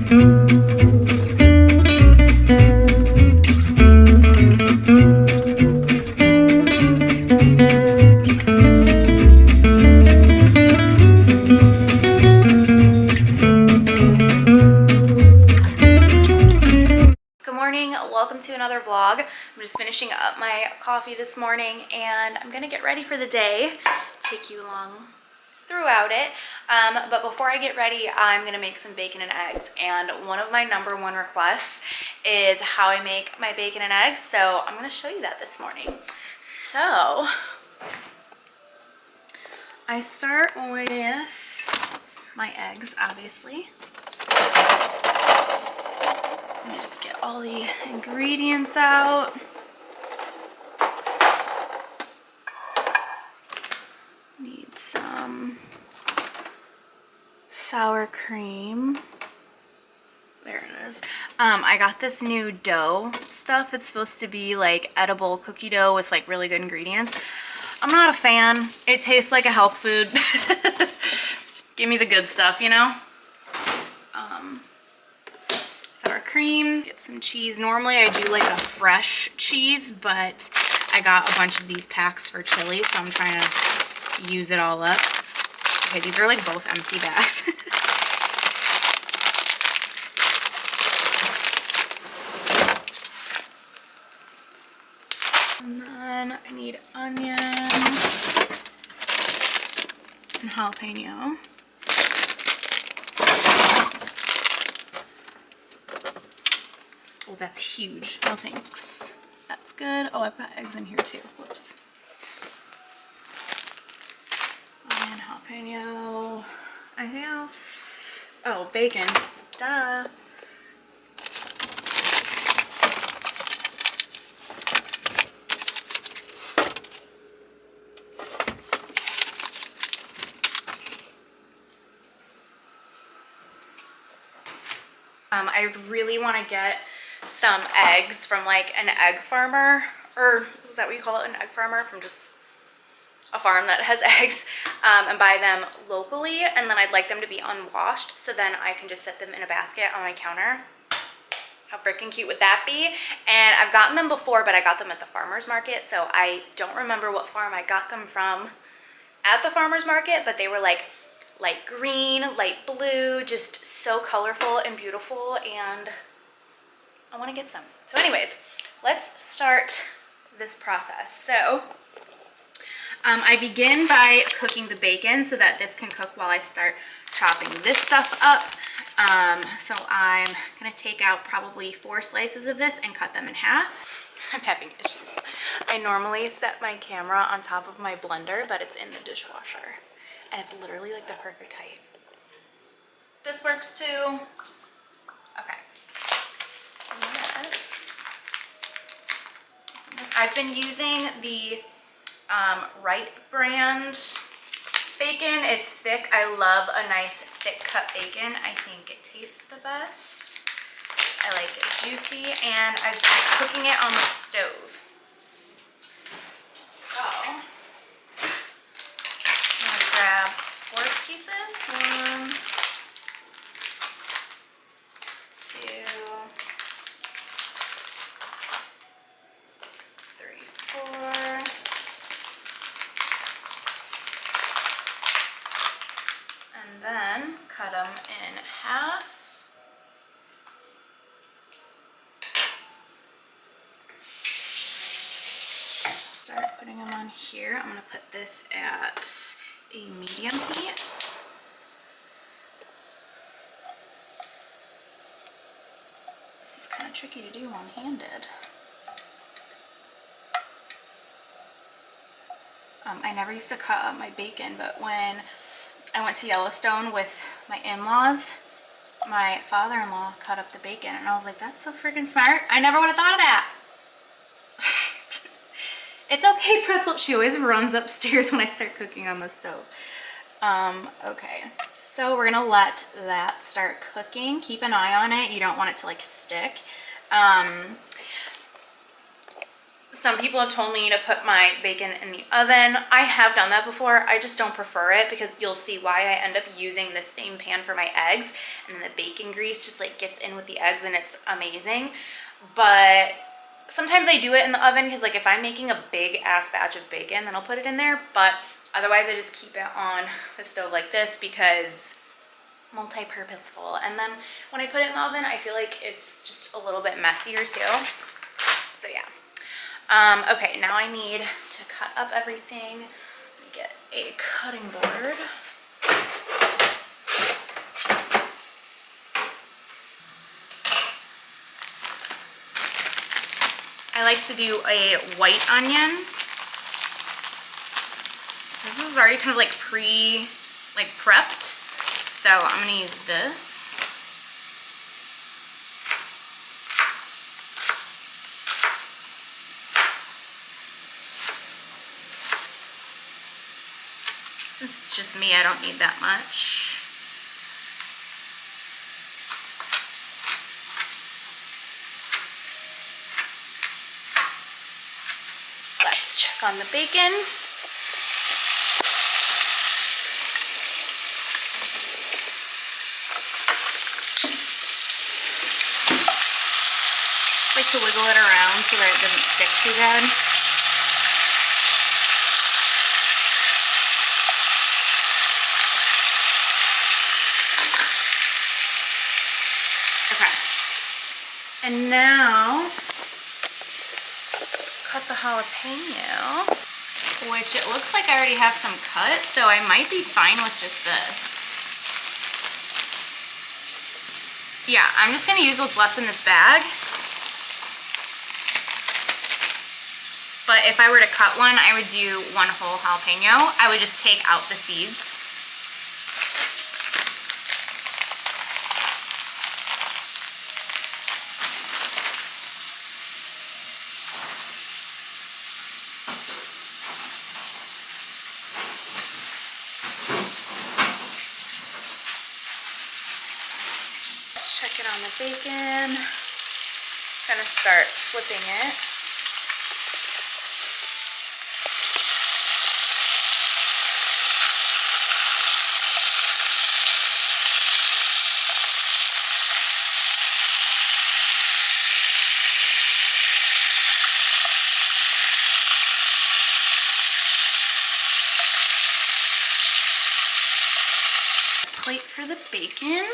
Welcome to another vlog. I'm just finishing up my coffee this morning and I'm gonna get ready for the day, take you along throughout it. But before I get ready, I'm gonna make some bacon and eggs, and one of my #1 requests is how I make my bacon and eggs, so I'm gonna show you that this morning. So I start with my eggs, obviously. Let me just get all the ingredients out. Need some sour cream. There it is. I got this new dough stuff. It's supposed to be like edible cookie dough with like really good ingredients. I'm not a fan. It tastes like a health food. Give me the good stuff, you know? Sour cream, get some cheese. Normally I do like a fresh cheese, but I got a bunch of these packs for chili, so I'm trying to use it all up. Okay, these are like both empty bags. And then I need onion and jalapeno. Oh, that's huge. No thanks. That's good. Oh, I've got eggs in here too. Whoops. Onion, jalapeno. Anything else? Oh, bacon. Duh. I really want to get some eggs from like an egg farmer, or is that what you call it, an egg farmer, from just a farm that has eggs, and buy them locally, and then I'd like them to be unwashed, so then I can just set them in a basket on my counter. How freaking cute would that be? And I've gotten them before, but I got them at the farmer's market, so I don't remember what farm I got them from at the farmer's market, but they were like light green, light blue, just so colorful and beautiful, and I want to get some. So anyways, let's start this process. So I begin by cooking the bacon so that this can cook while I start chopping this stuff up. So I'm gonna take out probably 4 slices of this and cut them in half. I'm having issues. I normally set my camera on top of my blender, but it's in the dishwasher. And it's literally like the perfect height. This works too. Okay. Yes. I've been using the Right brand bacon. It's thick. I love a nice thick cut bacon. I think it tastes the best. I like it juicy, and I've been cooking it on the stove. So grab 4 pieces. 1, 2, 3, 4. And then cut them in half. Start putting them on here. I'm going to put this at a medium heat. This is kind of tricky to do one-handed. I never used to cut up my bacon, but when I went to Yellowstone with my in-laws, my father-in-law cut up the bacon, and I was like, that's so freaking smart. I never would have thought of that. It's okay, Pretzel. She always runs upstairs when I start cooking on the stove. Okay, so we're gonna let that start cooking. Keep an eye on it. You don't want it to like stick. Some people have told me to put my bacon in the oven. I have done that before. I just don't prefer it because you'll see why I end up using the same pan for my eggs, and then the bacon grease just like gets in with the eggs and it's amazing. But sometimes I do it in the oven because like if I'm making a big ass batch of bacon, then I'll put it in there. But otherwise I just keep it on the stove like this because multi-purposeful. And then when I put it in the oven, I feel like it's just a little bit messier too. So yeah. Okay, now I need to cut up everything. Let me get a cutting board. I like to do a white onion. So this is already kind of like prepped. So I'm gonna use this. Since it's just me, I don't need that much. Let's check on the bacon. I like to wiggle it around so that it doesn't stick too bad. And now, cut the jalapeno, which it looks like I already have some cut, so I might be fine with just this. Yeah, I'm just gonna use what's left in this bag. But if I were to cut one, I would do one whole jalapeno. I would just take out the seeds. Check it on the bacon. Gonna start flipping it. Plate for the bacon.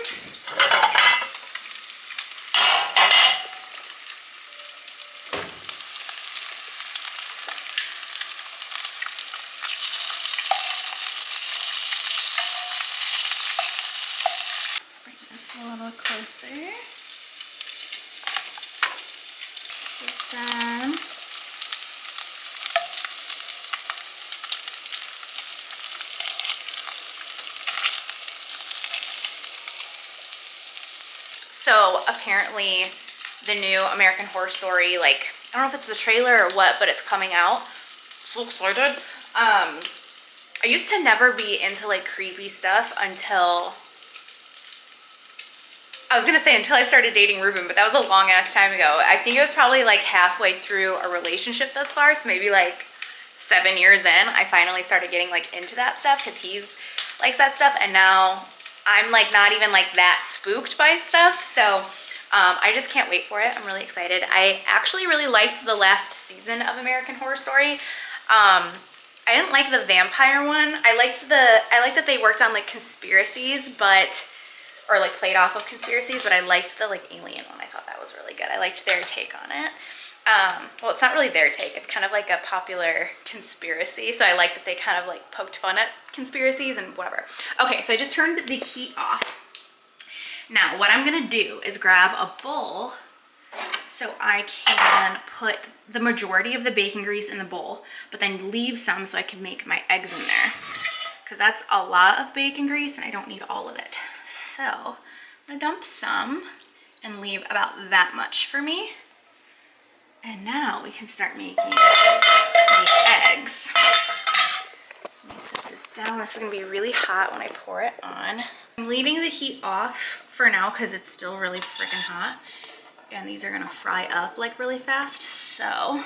Bring this a little closer. This is done. So apparently the new American Horror Story, like, I don't know if it's the trailer or what, but it's coming out. So excited. I used to never be into like creepy stuff until, I was gonna say until I started dating Ruben, but that was a long ass time ago. I think it was probably like halfway through a relationship thus far, so maybe like 7 years in, I finally started getting like into that stuff because he's likes that stuff, and now I'm like not even like that spooked by stuff. So I just can't wait for it. I'm really excited. I actually really liked the last season of American Horror Story. I didn't like the vampire one. I liked that they worked on like conspiracies, or like played off of conspiracies, but I liked the like alien one. I thought that was really good. I liked their take on it. Well, it's not really their take. It's kind of like a popular conspiracy. So I like that they kind of like poked fun at conspiracies and whatever. Okay, so I just turned the heat off. Now, what I'm gonna do is grab a bowl so I can put the majority of the bacon grease in the bowl, but then leave some so I can make my eggs in there. Because that's a lot of bacon grease and I don't need all of it. So I'm gonna dump some and leave about that much for me. And now we can start making the eggs. So let me set this down. This is gonna be really hot when I pour it on. I'm leaving the heat off for now because it's still really freaking hot. And these are gonna fry up like really fast. So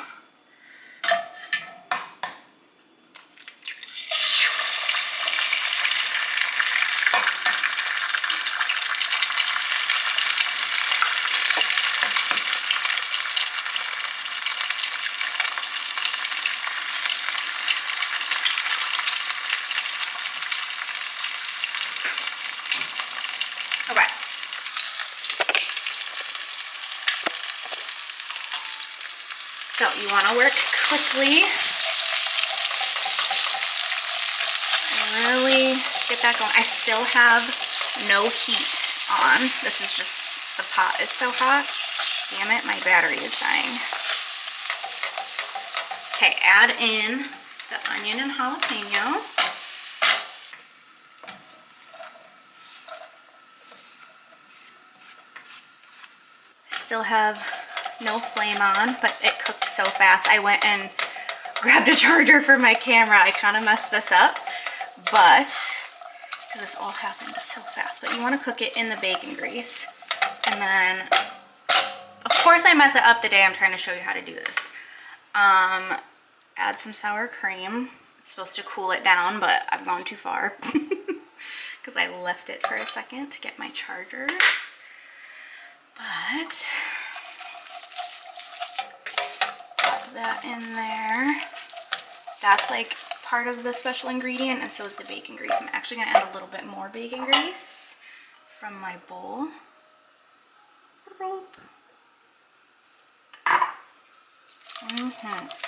So you want to work quickly. Really get that going. I still have no heat on. This is just, the pot is so hot. Damn it, my battery is dying. Okay, add in the onion and jalapeno. Still have no flame on, but it cooked so fast. I went and grabbed a charger for my camera. I kind of messed this up, but because this all happened so fast. But you want to cook it in the bacon grease, and then of course I mess it up the day I'm trying to show you how to do this. Add some sour cream. It's supposed to cool it down, but I've gone too far because I left it for a second to get my charger. But put that in there. That's like part of the special ingredient, and so is the bacon grease. I'm actually gonna add a little bit more bacon grease from my bowl.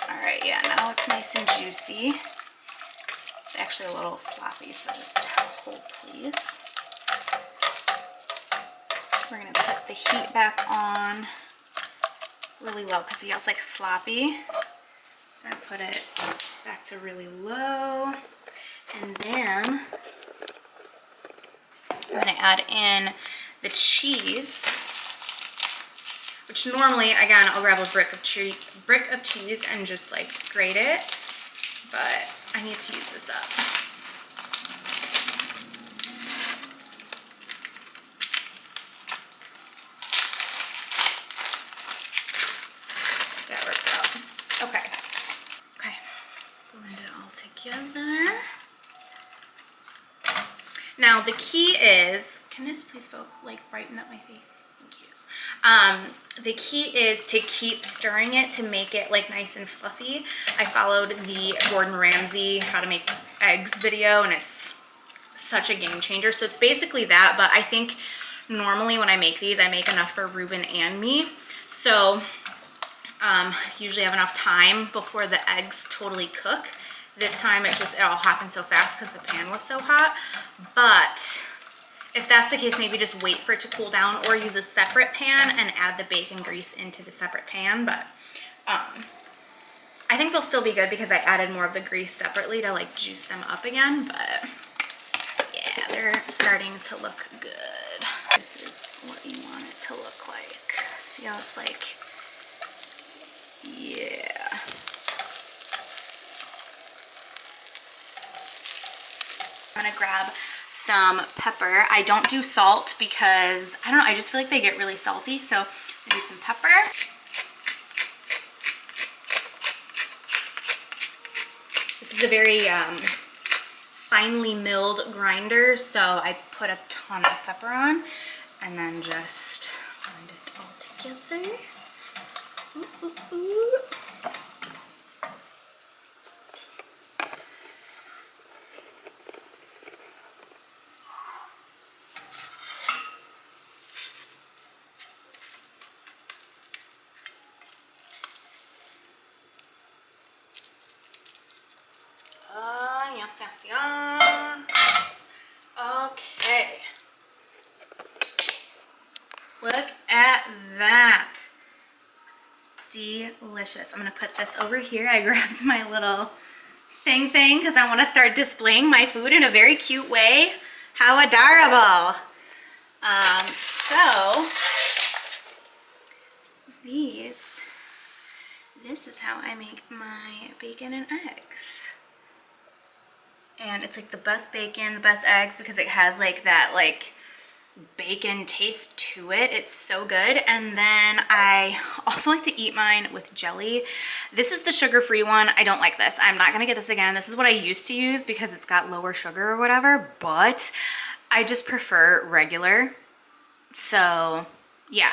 All right, yeah, now it's nice and juicy. It's actually a little sloppy, so just hold please. We're gonna put the heat back on really low because it's like sloppy. So I'm gonna put it back to really low, and then I'm gonna add in the cheese, which normally, again, I'll grab a brick of cheese and just like grate it, but I need to use this up. That worked out. Okay. Okay. Blend it all together. Now the key is, can this please like brighten up my face? Thank you. The key is to keep stirring it to make it like nice and fluffy. I followed the Gordon Ramsay how to make eggs video, and it's such a game changer. So it's basically that, but I think normally when I make these, I make enough for Ruben and me. So usually have enough time before the eggs totally cook. This time it all happened so fast because the pan was so hot. But if that's the case, maybe just wait for it to cool down or use a separate pan and add the bacon grease into the separate pan. But I think they'll still be good because I added more of the grease separately to like juice them up again. But yeah, they're starting to look good. This is what you want it to look like. See how it's like, yeah. I'm gonna grab some pepper. I don't do salt because, I don't know, I just feel like they get really salty. So I'm gonna do some pepper. This is a very finely milled grinder, so I put a ton of pepper on and then just blend it all together. Ooh, ooh, ooh. Yes, yes. Okay. Look at that. Delicious. I'm gonna put this over here. I grabbed my little thing because I want to start displaying my food in a very cute way. How adorable. So this is how I make my bacon and eggs. And it's like the best bacon, the best eggs, because it has like that like bacon taste to it. It's so good. And then I also like to eat mine with jelly. This is the sugar-free one. I don't like this. I'm not gonna get this again. This is what I used to use because it's got lower sugar or whatever, but I just prefer regular. So yeah,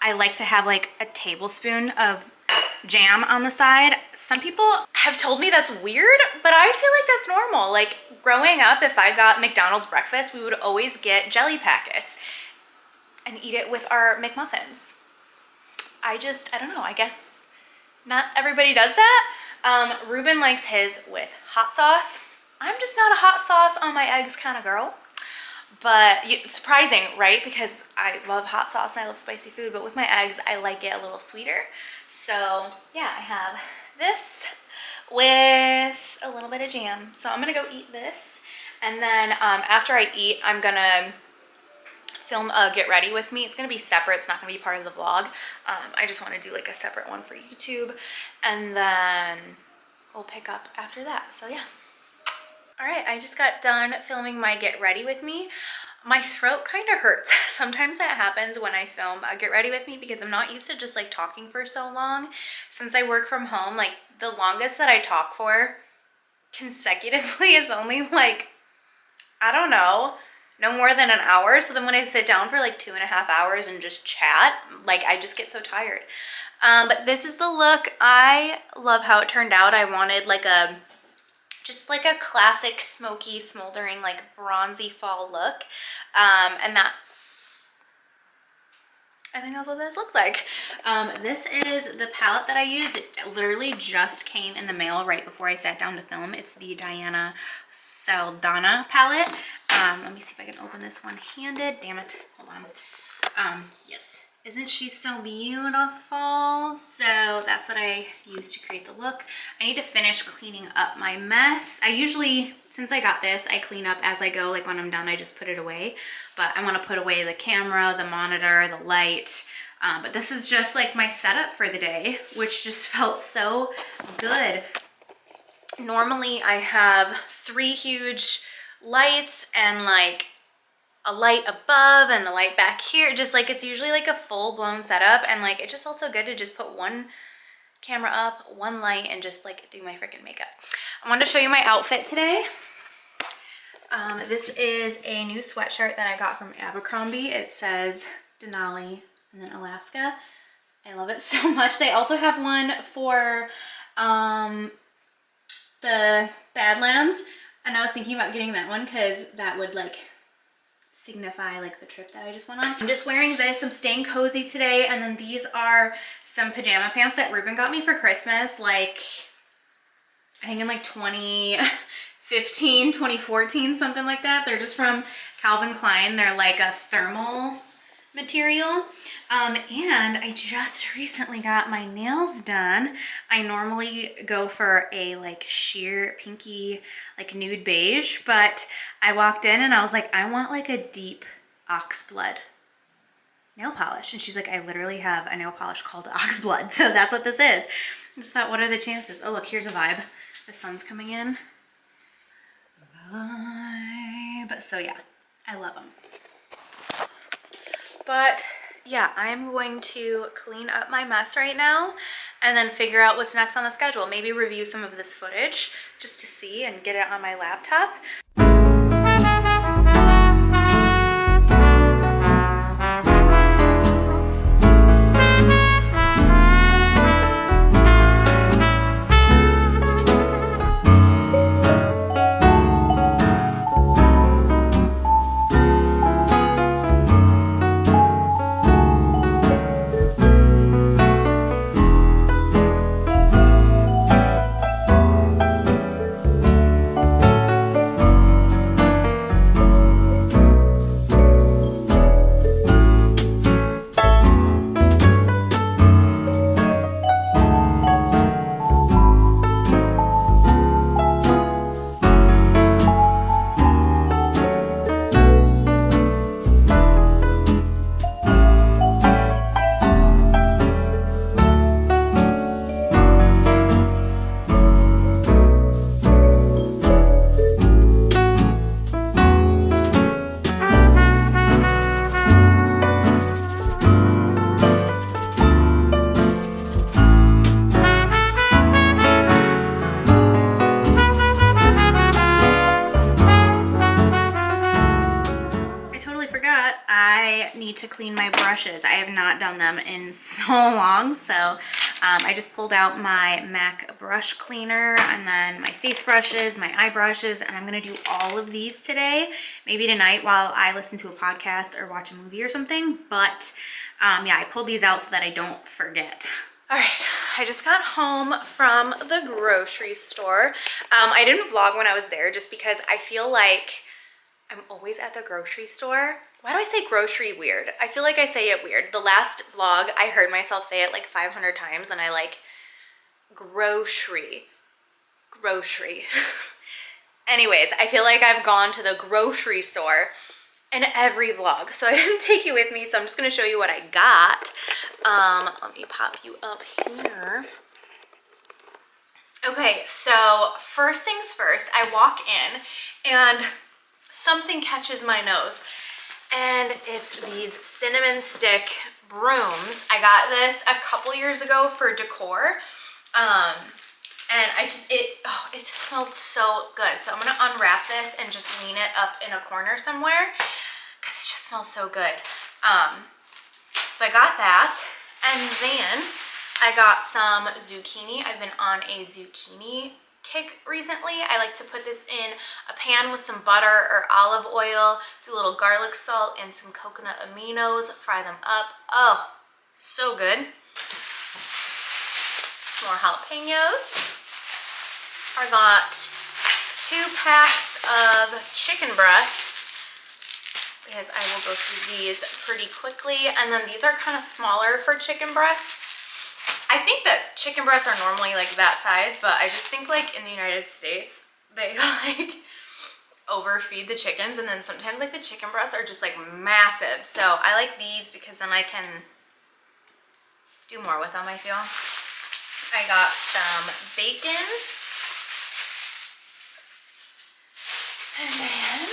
I like to have like a tablespoon of jam on the side. Some people have told me that's weird, but I feel like that's normal. Like growing up, if I got McDonald's breakfast, we would always get jelly packets and eat it with our McMuffins. I don't know, I guess Not everybody does that. Ruben likes his with hot sauce. I'm just not a hot sauce on my eggs kind of girl. But it's surprising, right? Because I love hot sauce and I love spicy food, but with my eggs, I like it a little sweeter. So yeah, I have this with a little bit of jam. So I'm gonna go eat this. And then after I eat, I'm gonna film a get ready with me. It's gonna be separate, it's not gonna be part of the vlog. I just wanna do like a separate one for YouTube. And then we'll pick up after that, so yeah. All right, I just got done filming my get ready with me. My throat kind of hurts. Sometimes that happens when I film a get ready with me because I'm not used to just like talking for so long. Since I work from home, like the longest that I talk for consecutively is only like, I don't know, no more than an hour. So then when I sit down for like 2.5 hours and just chat, like I just get so tired. But this is the look. I love how it turned out. I wanted like just like a classic smoky, smoldering, like bronzy fall look. And I think that's what this looks like. This is the palette that I used. It literally just came in the mail right before I sat down to film. It's the Diana Saldana palette. Let me see if I can open this one-handed. Damn it, hold on. Yes. Isn't she so beautiful? So that's what I use to create the look. I need to finish cleaning up my mess. I usually, since I got this, I clean up as I go. Like when I'm done, I just put it away. But I want to put away the camera, the monitor, the light. But this is just like my setup for the day, which just felt so good. Normally I have 3 huge lights and like a light above and the light back here. Just like it's usually like a full-blown setup, and like it just felt so good to just put one camera up, one light, and just like do my freaking makeup. I wanted to show you my outfit today. This is a new sweatshirt that I got from Abercrombie. It says Denali and then Alaska. I love it so much. They also have one for the Badlands, and I was thinking about getting that one because that would like signify like the trip that I just went on. I'm just wearing this. I'm staying cozy today, and then these are some pajama pants that Ruben got me for Christmas, like I think in like 2015, 2014, something like that. They're just from Calvin Klein. They're like a thermal material. And I just recently got my nails done. I normally go for a like sheer pinky, like nude beige, but I walked in and I was like, I want like a deep oxblood nail polish. And she's like, I literally have a nail polish called oxblood. So that's what this is. I just thought, what are the chances? Oh, look, here's a vibe. The sun's coming in. Vibe. So yeah, I love them. But yeah, I'm going to clean up my mess right now and then figure out what's next on the schedule. Maybe review some of this footage just to see and get it on my laptop. To clean my brushes. I have not done them in so long, so I just pulled out my MAC brush cleaner and then my face brushes, my eye brushes, and I'm gonna do all of these today, maybe tonight while I listen to a podcast or watch a movie or something. But yeah, I pulled these out so that I don't forget. All right, I just got home from the grocery store. I didn't vlog when I was there just because I feel like I'm always at the grocery store. Why do I say grocery weird? I feel like I say it weird. The last vlog, I heard myself say it like 500 times and I like grocery. Anyways, I feel like I've gone to the grocery store in every vlog, so I didn't take you with me, so I'm just gonna show you what I got. Let me pop you up here. Okay, so first things first, I walk in and something catches my nose, and it's these cinnamon stick brooms. I got this a couple years ago for decor. And it just smelled so good. So I'm gonna unwrap this and just lean it up in a corner somewhere because it just smells so good. So I got that, and then I got some zucchini. I've been on a zucchini kick recently. I like to put this in a pan with some butter or olive oil, do a little garlic salt and some coconut aminos, fry them up. Oh, so good. More jalapenos. I got 2 packs of chicken breast because I will go through these pretty quickly. And then these are kind of smaller for chicken breasts. I think that chicken breasts are normally like that size, but I just think like in the United States, they like overfeed the chickens, and then sometimes like the chicken breasts are just like massive. So I like these because then I can do more with them, I feel. I got some bacon. And then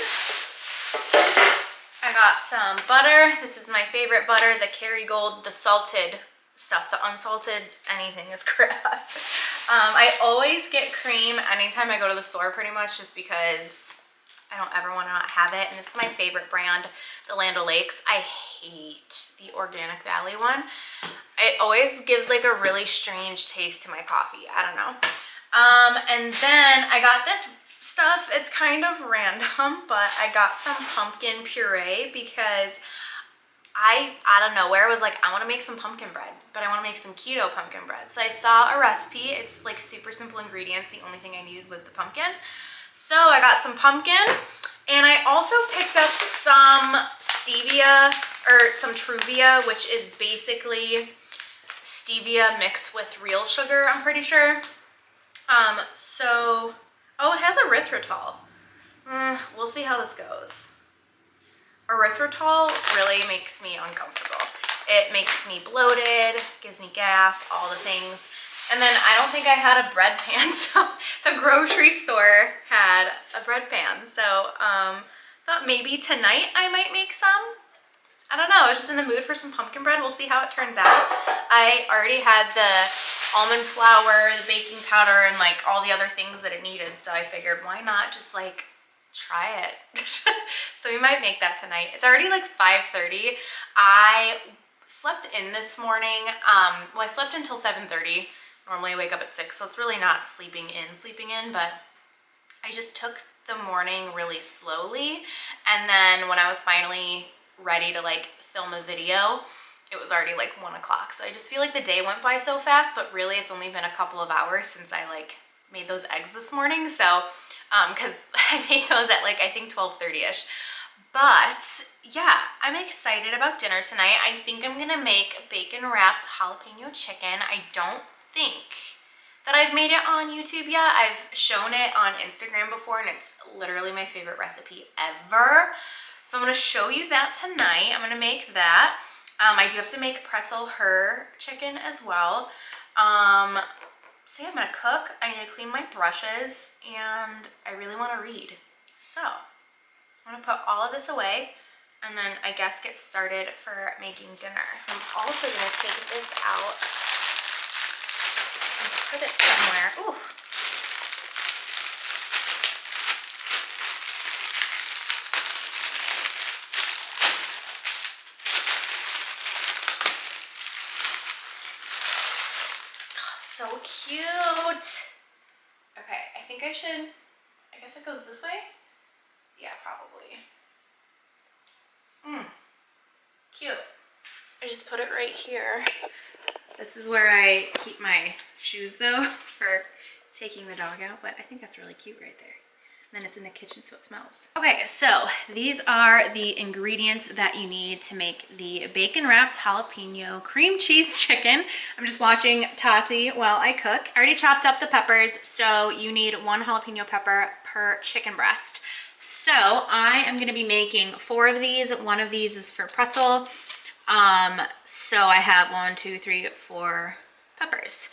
I got some butter. This is my favorite butter, the Kerrygold, the salted stuff. The unsalted anything is crap. I always get cream anytime I go to the store pretty much, just because I don't ever want to not have it. And this is my favorite brand, the Land O'Lakes. I hate the Organic Valley one. It always gives like a really strange taste to my coffee. I don't know. And then I got this stuff. It's kind of random, but I got some pumpkin puree because I out of nowhere was like, I want to make some pumpkin bread, but I want to make some keto pumpkin bread. So I saw a recipe. It's like super simple ingredients. The only thing I needed was the pumpkin. So I got some pumpkin, and I also picked up some stevia, or some Truvia, which is basically stevia mixed with real sugar, I'm pretty sure. Oh, it has erythritol. We'll see how this goes. Erythritol really makes me uncomfortable. It makes me bloated, gives me gas, all the things. And then I don't think I had a bread pan, so the grocery store had a bread pan. So thought maybe tonight I might make some. I don't know, I was just in the mood for some pumpkin bread. We'll see how it turns out. I already had the almond flour, the baking powder, and like all the other things that it needed. So I figured, why not just like try it? So we might make that tonight. It's already like 5:30. I slept in this morning. Well, I slept until 7:30. Normally I wake up at 6, so it's really not sleeping in, but I just took the morning really slowly. And then when I was finally ready to like film a video, it was already like 1 o'clock. So I just feel like the day went by so fast, but really it's only been a couple of hours since I like made those eggs this morning. So because I made those at like I think 12:30ish. But yeah, I'm excited about dinner tonight. I think I'm gonna make bacon wrapped jalapeno chicken. I don't think that I've made it on YouTube yet. I've shown it on Instagram before, and it's literally my favorite recipe ever. So I'm gonna show you that tonight. I'm gonna make that. I do have to make pretzel her chicken as well. So yeah, I'm gonna cook. I need to clean my brushes, and I really want to read. So I'm gonna put all of this away, and then I guess get started for making dinner. I'm also gonna take this out and put it somewhere. Ooh. So cute. Okay, I think I guess it goes this way? Yeah, probably. Cute. I just put it right here. This is where I keep my shoes though for taking the dog out, but I think that's really cute right there. And then it's in the kitchen so it smells. Okay, so these are the ingredients that you need to make the bacon wrapped jalapeno cream cheese chicken. I'm just watching Tati while I cook. I already chopped up the peppers, so you need 1 jalapeno pepper per chicken breast. So I am gonna be making 4 of these. 1 of these is for pretzel. So I have 1, 2, 3, 4 peppers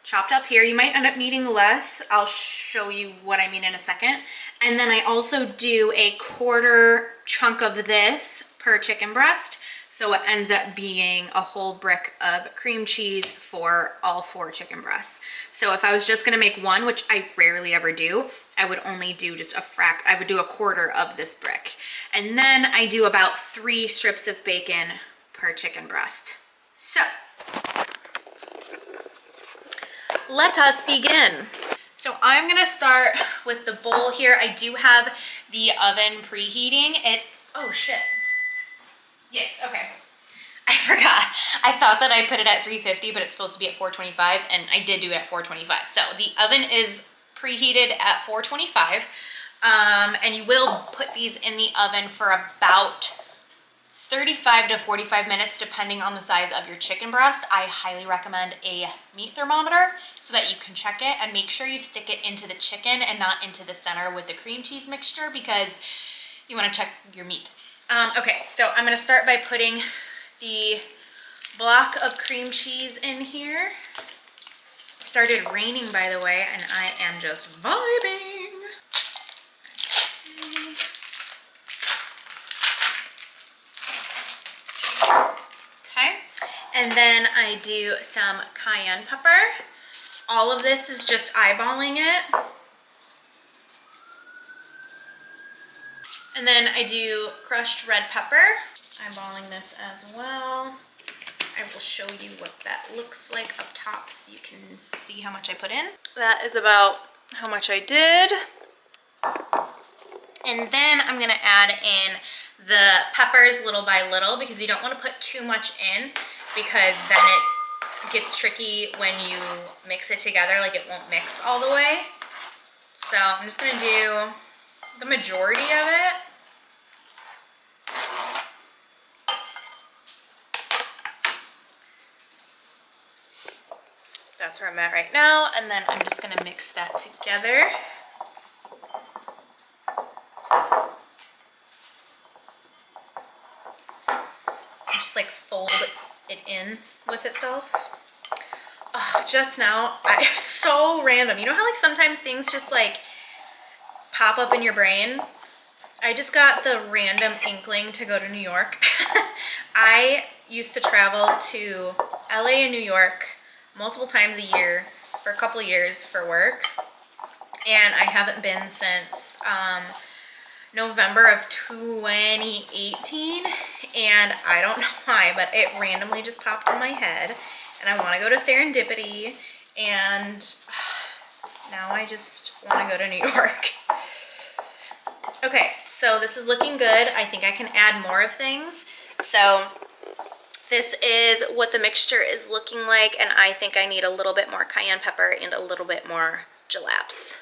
chopped up here. You might end up needing less. I'll show you what I mean in a second. And then I also do a 1/4 chunk of this per chicken breast. So it ends up being a whole brick of cream cheese for all 4 chicken breasts. So if I was just gonna make 1, which I rarely ever do, I would only do just I would do a 1/4 of this brick. And then I do about 3 strips of bacon per chicken breast. So let us begin. So I'm gonna start with the bowl here. I do have the oven preheating. Oh shit. Yes, okay. I forgot. I thought that I put it at 350, but it's supposed to be at 425, and I did do it at 425. So the oven is preheated at 425, and you will put these in the oven for about 35 to 45 minutes, depending on the size of your chicken breast. I highly recommend a meat thermometer so that you can check it, and make sure you stick it into the chicken and not into the center with the cream cheese mixture, because you want to check your meat. Okay, so I'm gonna start by putting the block of cream cheese in here. It started raining, by the way, and I am just vibing. Okay, and then I do some cayenne pepper. All of this is just eyeballing it. And then I do crushed red pepper. Eyeballing this as well. I will show you what that looks like up top so you can see how much I put in. That is about how much I did. And then I'm gonna add in the peppers little by little, because you don't want to put too much in, because then it gets tricky when you mix it together, like it won't mix all the way. So I'm just gonna do the majority of it. That's where I'm at right now, and then I'm just gonna mix that together. Just like fold it in with itself. Oh, just now, it's so random. You know how like sometimes things just like pop up in your brain? I just got the random inkling to go to New York. I used to travel to LA and New York multiple times a year for a couple years for work, and I haven't been since November of 2018, and I don't know why, but it randomly just popped in my head, and I want to go to Serendipity, and now I just want to go to New York. Okay, so this is looking good. I think I can add more of things. So this is what the mixture is looking like, and I think I need a little bit more cayenne pepper and a little bit more jalapenos.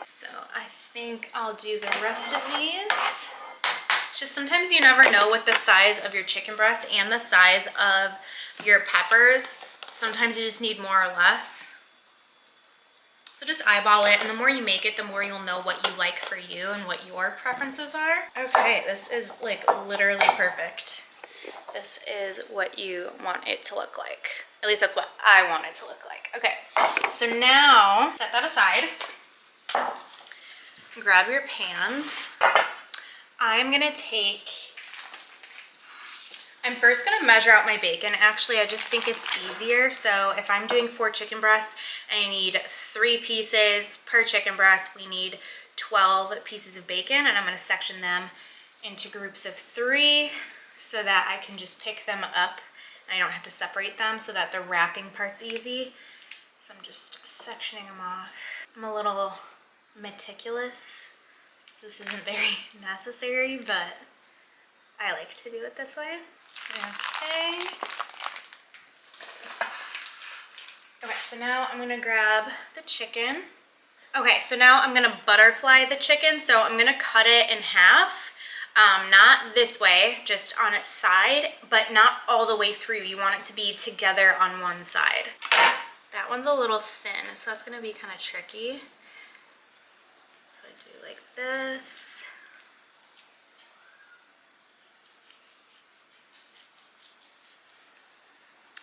So I think I'll do the rest of these. Just sometimes you never know with the size of your chicken breast and the size of your peppers. Sometimes you just need more or less. So just eyeball it, and the more you make it, the more you'll know what you like for you and what your preferences are. Okay, this is like literally perfect. This is what you want it to look like. At least that's what I want it to look like. Okay, so now set that aside. Grab your pans. I'm first gonna measure out my bacon. Actually, I just think it's easier. So if I'm doing 4 chicken breasts and I need 3 pieces per chicken breast, we need 12 pieces of bacon, and I'm gonna section them into groups of 3 so that I can just pick them up and I don't have to separate them, so that the wrapping part's easy. So I'm just sectioning them off. I'm a little meticulous, so this isn't very necessary, but I like to do it this way. Okay. Okay, so now I'm gonna grab the chicken. Okay, so now I'm gonna butterfly the chicken. So I'm gonna cut it in half. Not this way, just on its side, but not all the way through. You want it to be together on one side. That one's a little thin, so that's gonna be kind of tricky. So I do like this.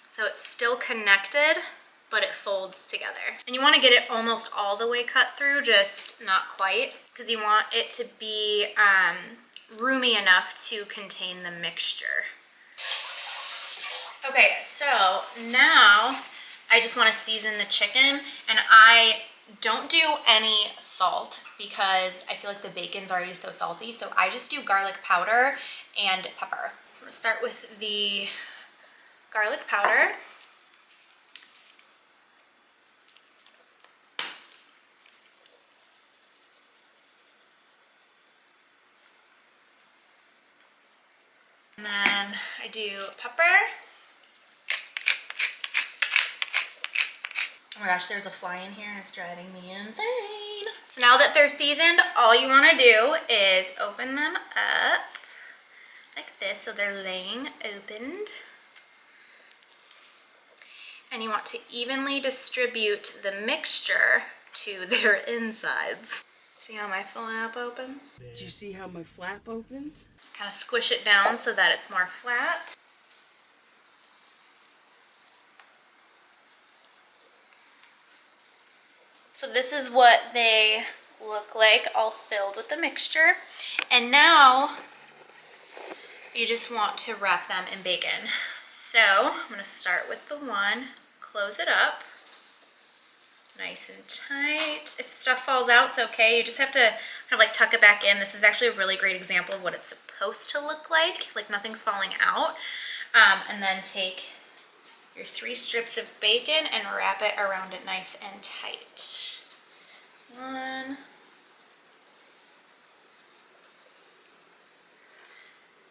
So it's still connected, but it folds together. And you want to get it almost all the way cut through, just not quite, because you want it to be roomy enough to contain the mixture. Okay, so now I just want to season the chicken, and I don't do any salt because I feel like the bacon's already so salty, so I just do garlic powder and pepper. So I'm gonna start with the garlic powder. And then I do pepper. Oh my gosh, there's a fly in here and it's driving me insane. So now that they're seasoned, all you want to do is open them up like this so they're laying opened. And you want to evenly distribute the mixture to their insides. See how my flap opens? Did you see how my flap opens? Kind of squish it down so that it's more flat. So this is what they look like, all filled with the mixture. And now you just want to wrap them in bacon. So I'm gonna start with the one, close it up, nice and tight. If stuff falls out, it's okay. You just have to kind of like tuck it back in. This is actually a really great example of what it's supposed to look like nothing's falling out. And then take your 3 strips of bacon and wrap it around it nice and tight. 1,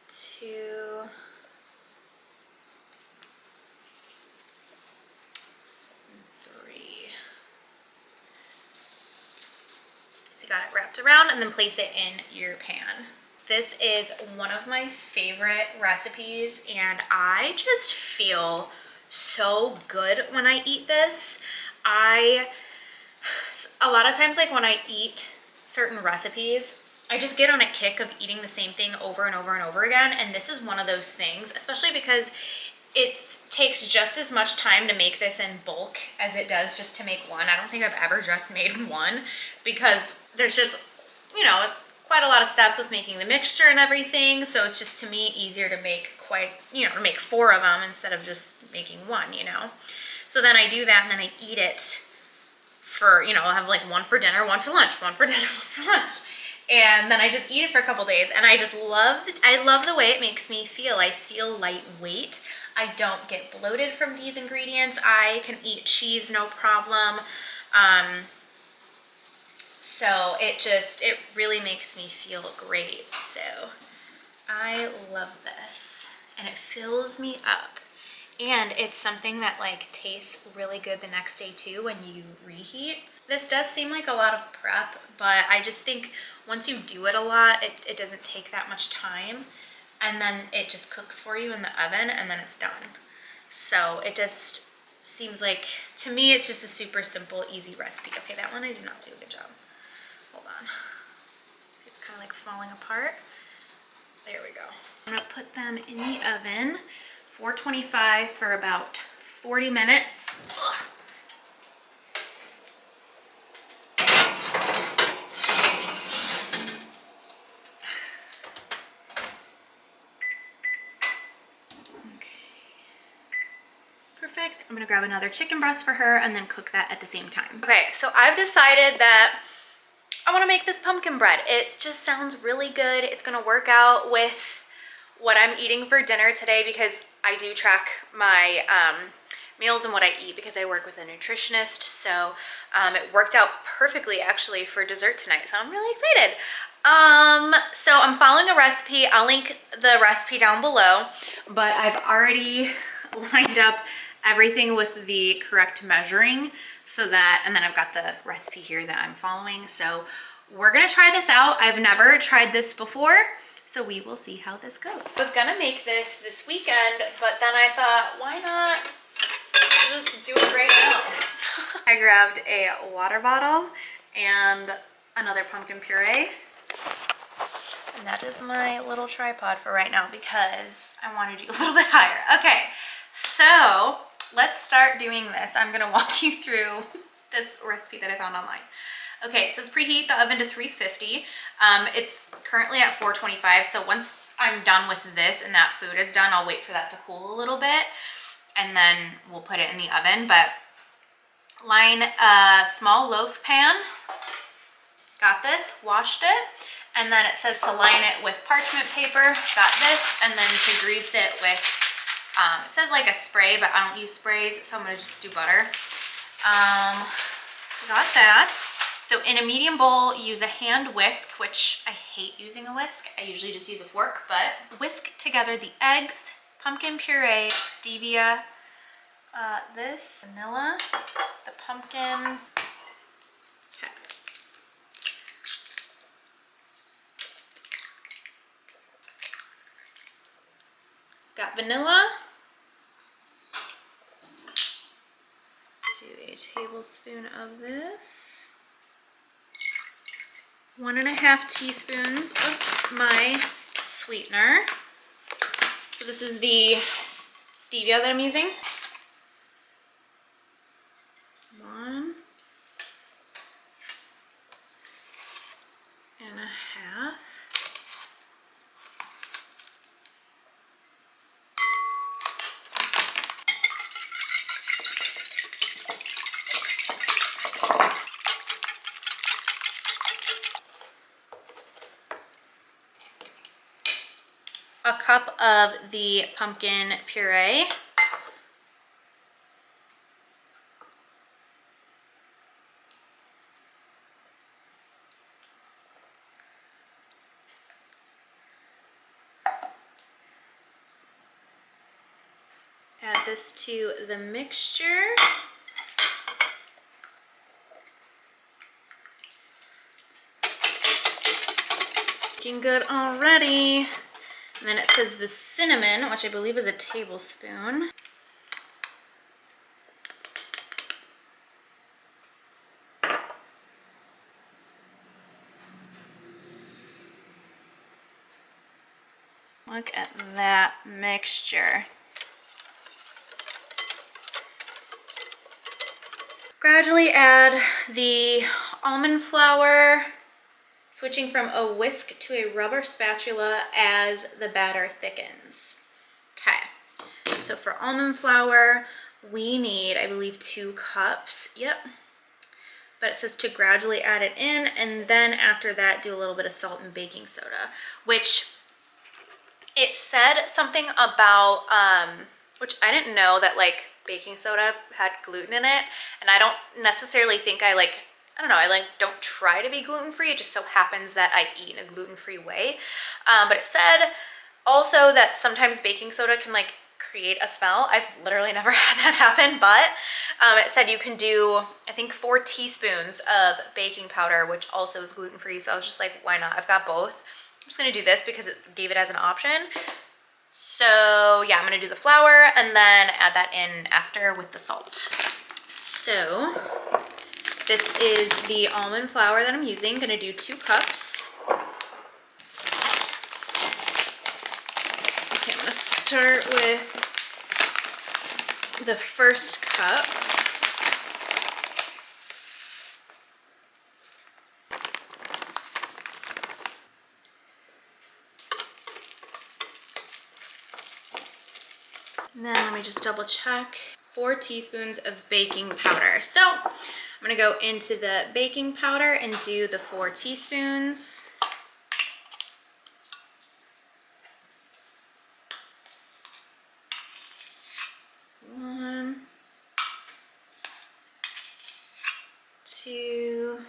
2, 3. So you got it wrapped around, and then place it in your pan. This is one of my favorite recipes, and I just feel so good when I eat this. A lot of times, like when I eat certain recipes, I just get on a kick of eating the same thing over and over and over again, and this is one of those things, especially because it takes just as much time to make this in bulk as it does just to make one. I don't think I've ever just made one because there's just, you know, quite a lot of steps with making the mixture and everything, so it's just to me easier to make to make 4 of them instead of just making one, you know. So then I do that, and then I eat it for, you know, I'll have like one for dinner, one for lunch, one for dinner, one for lunch. And then I just eat it for a couple days, and I just love the way it makes me feel. I feel lightweight. I don't get bloated from these ingredients. I can eat cheese no problem. So it really makes me feel great. So I love this, and it fills me up. And it's something that like tastes really good the next day too when you reheat. This does seem like a lot of prep, but I just think once you do it a lot, it doesn't take that much time, and then it just cooks for you in the oven, and then it's done. So it just seems like, to me, it's just a super simple, easy recipe. Okay, that one I did not do a good job. Hold on. It's kind of like falling apart. There we go. I'm gonna put them in the oven, 425 for about 40 minutes. Ugh. Perfect. I'm gonna grab another chicken breast for her and then cook that at the same time. Okay, so I've decided that I wanna make this pumpkin bread. It just sounds really good. It's gonna work out with what I'm eating for dinner today because I do track my meals and what I eat because I work with a nutritionist. So it worked out perfectly actually for dessert tonight. So I'm really excited. So I'm following a recipe. I'll link the recipe down below, but I've already lined up everything with the correct measuring so that, and then I've got the recipe here that I'm following. So we're gonna try this out. I've never tried this before, so we will see how this goes. I was gonna make this weekend, but then I thought, why not just do it right now? I grabbed a water bottle and another pumpkin puree. And that is my little tripod for right now because I want to do a little bit higher. Okay, so let's start doing this. I'm gonna walk you through this recipe that I found online. Okay, it says preheat the oven to 350. It's currently at 425, so once I'm done with this and that food is done, I'll wait for that to cool a little bit and then we'll put it in the oven. But line a small loaf pan. Got this, washed it. And then it says to line it with parchment paper. Got this, and then to grease it with, it says like a spray, but I don't use sprays, so I'm gonna just do butter. So got that. So in a medium bowl, use a hand whisk, which I hate using a whisk. I usually just use a fork, but whisk together the eggs, pumpkin puree, stevia, this, vanilla, the pumpkin. Okay. Got vanilla. Do a tablespoon of this. 1.5 teaspoons of my sweetener. So this is the stevia that I'm using. 1.5. A cup of the pumpkin puree. Add this to the mixture. Looking good already. And then it says the cinnamon, which I believe is a tablespoon. Look at that mixture. Gradually add the almond flour, switching from a whisk to a rubber spatula as the batter thickens. Okay, so for almond flour, we need, I believe, 2 cups. Yep. But it says to gradually add it in, and then after that, do a little bit of salt and baking soda, which it said something about, which I didn't know that like baking soda had gluten in it, and I don't necessarily think I don't know, I don't try to be gluten-free. It just so happens that I eat in a gluten-free way. But it said also that sometimes baking soda can create a smell. I've literally never had that happen, but it said you can do, I think, 4 teaspoons of baking powder, which also is gluten-free. So I was just like, why not? I've got both. I'm just gonna do this because it gave it as an option. So yeah, I'm gonna do the flour and then add that in after with the salt. So this is the almond flour that I'm using. Gonna do 2 cups. Okay, I'm gonna start with the first cup. And then let me just double check. 4 teaspoons of baking powder. So I'm gonna go into the baking powder and do the 4 teaspoons. One, 2,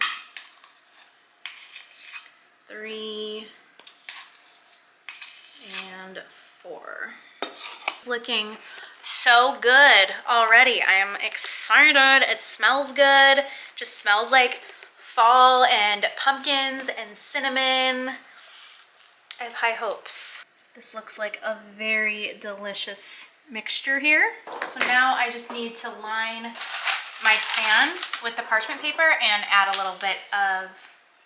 3, and 4. It's looking so good already. I am excited. It smells good. Just smells like fall and pumpkins and cinnamon. I have high hopes. This looks like a very delicious mixture here. So now I just need to line my pan with the parchment paper and add a little bit of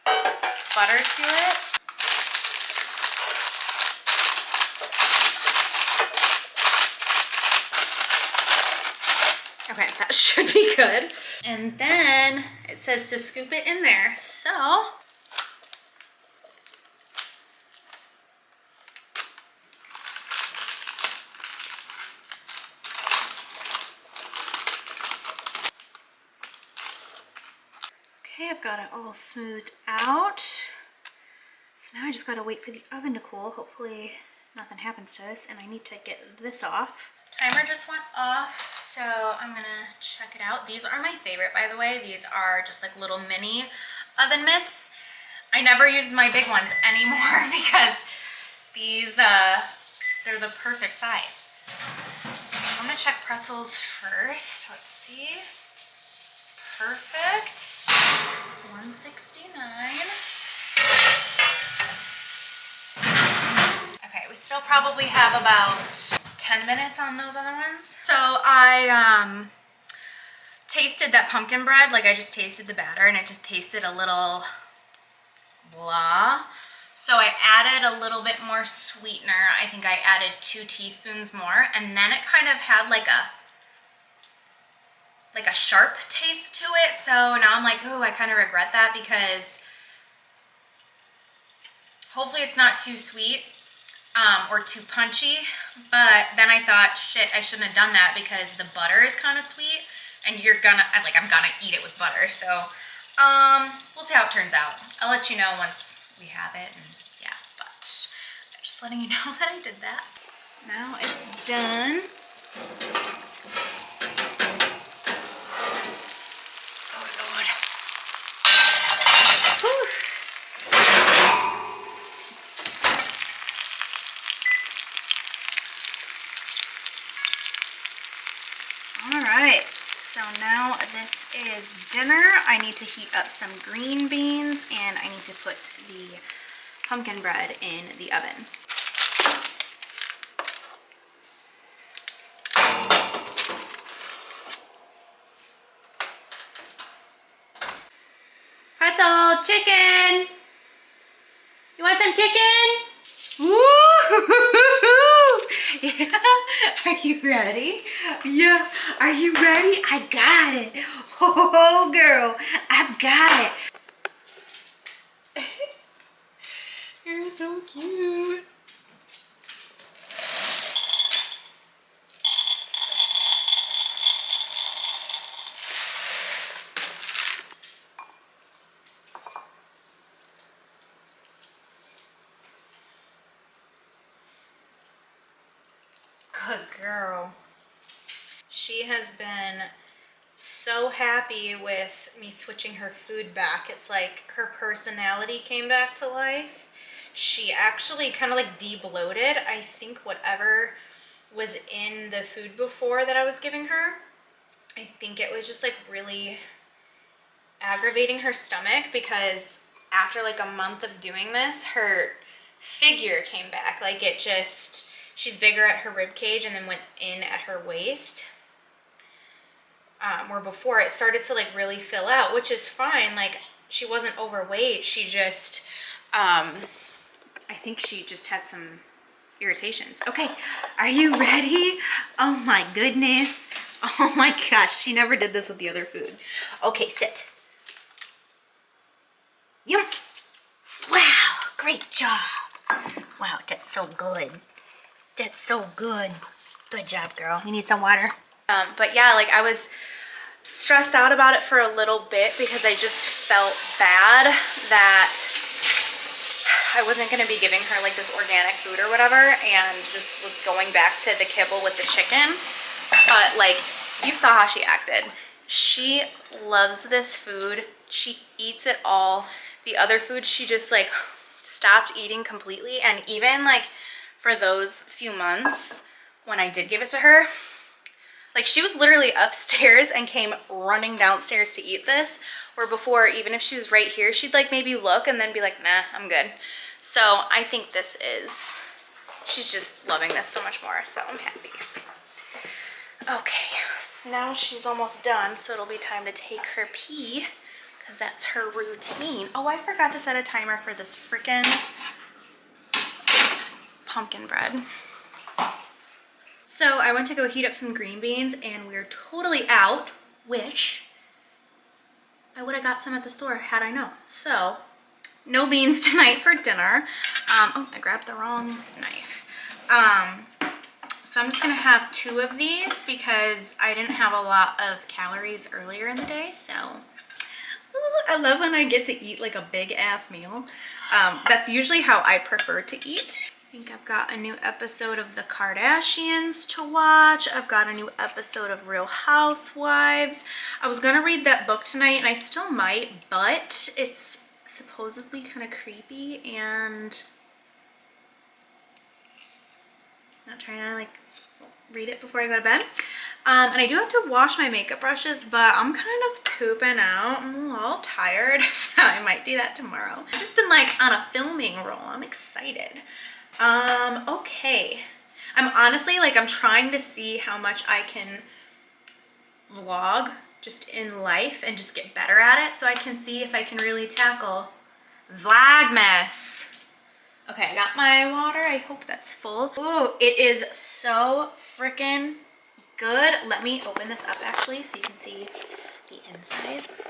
butter to it. Okay, that should be good. And then it says to scoop it in there. So okay, I've got it all smoothed out. So now I just gotta wait for the oven to cool. Hopefully nothing happens to this, and I need to get this off. Timer just went off, so I'm gonna check it out. These are my favorite, by the way. These are just like little mini oven mitts. I never use my big ones anymore because these, they're the perfect size. Okay, so I'm gonna check pretzels first. Let's see. Perfect. 169. Okay, we still probably have about 10 minutes on those other ones. So I tasted that pumpkin bread, like I just tasted the batter and it just tasted a little blah. So I added a little bit more sweetener. I think I added 2 teaspoons more, and then it kind of had like a sharp taste to it. So now I'm like, oh, I kind of regret that because hopefully it's not too sweet or too punchy. But then I thought, shit, I shouldn't have done that because the butter is kind of sweet and I'm gonna eat it with butter. So we'll see how it turns out. I'll let you know once we have it, and yeah, but I'm just letting you know that I did that. Now it's done. Alright, so now this is dinner. I need to heat up some green beans and I need to put the pumpkin bread in the oven. Pretzel, chicken! You want some chicken? Woo! Yeah. Are you ready? Yeah. Are you ready? I got it. Oh, girl. I've got it. You're so cute. Good girl. She has been so happy with me switching her food back. It's like her personality came back to life. She actually kind of like de-bloated. I think whatever was in the food before that I was giving her, I think it was just like really aggravating her stomach, because after like a month of doing this, her figure came back. Like it just, she's bigger at her rib cage and then went in at her waist. Where before it started to like really fill out, which is fine. Like she wasn't overweight. She just, I think she just had some irritations. Okay, are you ready? Oh my goodness. Oh my gosh, she never did this with the other food. Okay, sit. Yum. Wow, great job. Wow, that's so good. That's so good. Good job, girl. You need some water? But yeah, like I was stressed out about it for a little bit because I just felt bad that I wasn't going to be giving her like this organic food or whatever, and just was going back to the kibble with the chicken. But like, you saw how she acted. She loves this food. She eats it all. The other food she just like stopped eating completely. And even like for those few months when I did give it to her, Like she was literally upstairs and came running downstairs to eat this, where before, even if she was right here, she'd like maybe look and then be like, nah, I'm good. So I think this is, she's just loving this so much more, so I'm happy. Okay, so now she's almost done, so it'll be time to take her pee, because that's her routine. Oh, I forgot to set a timer for this freaking pumpkin bread. So I went to go heat up some green beans and we're totally out, which I would have got some at the store had I known. So no beans tonight for dinner. Oh, I grabbed the wrong knife. So I'm just gonna have 2 of these because I didn't have a lot of calories earlier in the day. So ooh, I love when I get to eat like a big ass meal. That's usually how I prefer to eat. I think I've got a new episode of The Kardashians to watch. I've got a new episode of Real Housewives. I was gonna read that book tonight and I still might, but it's supposedly kind of creepy and I'm not trying to like read it before I go to bed. And I do have to wash my makeup brushes, but I'm kind of pooping out. I'm a little tired, so I might do that tomorrow. I've just been like on a filming roll. I'm excited. Okay. I'm honestly like, I'm trying to see how much I can vlog just in life and just get better at it so I can see if I can really tackle Vlogmas. Okay, I got my water. I hope that's full. Ooh, it is so freaking good. Let me open this up actually so you can see the insides.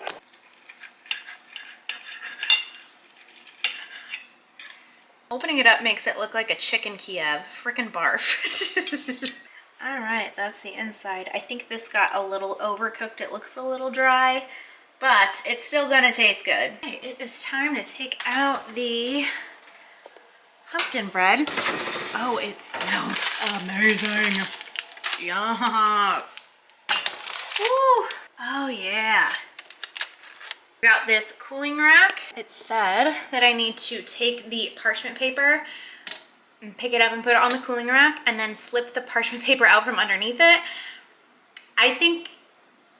Opening it up makes it look like a chicken Kiev. Freaking barf. All right, that's the inside. I think this got a little overcooked. It looks a little dry, but it's still gonna taste good. Okay, it is time to take out the pumpkin bread. Oh, it smells amazing. Yes. Woo. Oh yeah. Got this cooling rack. It said that I need to take the parchment paper and pick it up and put it on the cooling rack and then slip the parchment paper out from underneath it. I think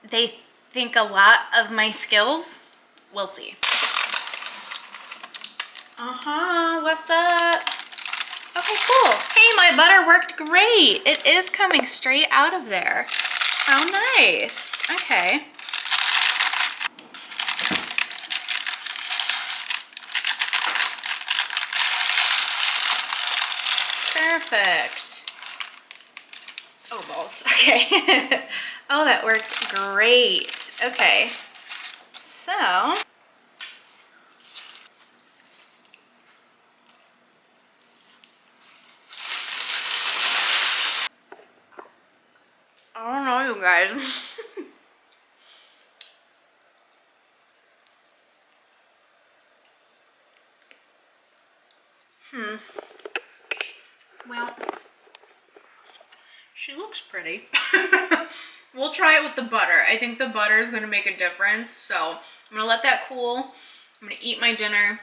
they think a lot of my skills. We'll see. What's up? Okay, cool. Hey, my butter worked great. It is coming straight out of there. How nice. Okay. Perfect. Oh, balls. Okay. Oh, that worked great. Okay. So, I don't know, you guys. Well, she looks pretty. We'll try it with the butter. I think the butter is going to make a difference. So I'm going to let that cool. I'm going to eat my dinner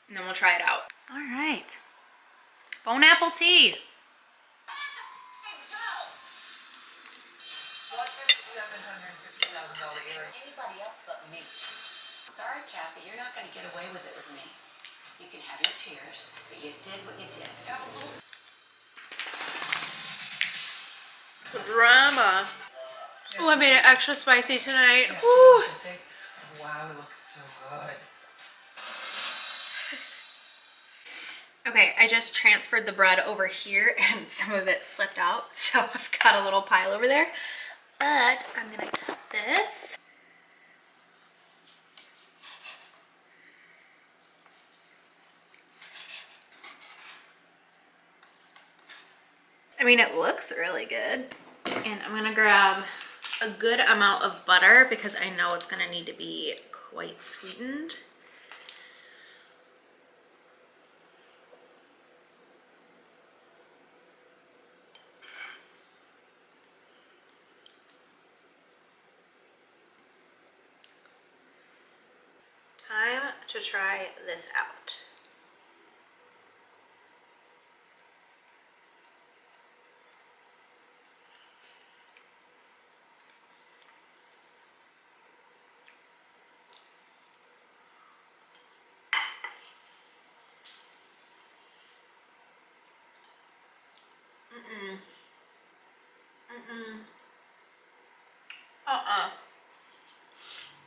and then we'll try it out. All right. Bone apple tea. Anybody else but me. Sorry, Kathy, you're not going to get away with it with me. You can have your tears, but you did what you did. Drama. Oh, I made it extra spicy tonight. Woo. Wow, it looks so good. Okay, I just transferred the bread over here and some of it slipped out, so I've got a little pile over there. But I'm gonna cut this. I mean, it looks really good. And I'm gonna grab a good amount of butter because I know it's gonna need to be quite sweetened. Time to try this out.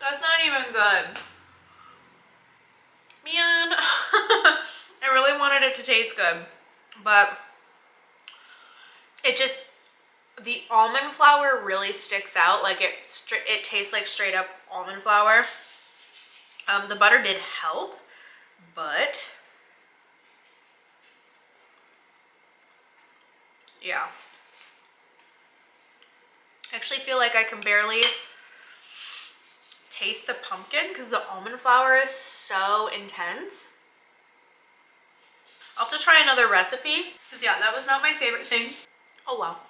That's not even good. Man, I really wanted it to taste good, but it just, the almond flour really sticks out. Like it tastes like straight up almond flour. The butter did help, but yeah. I actually feel like I can barely taste the pumpkin because the almond flour is so intense. I'll have to try another recipe because yeah, that was not my favorite thing. Oh well.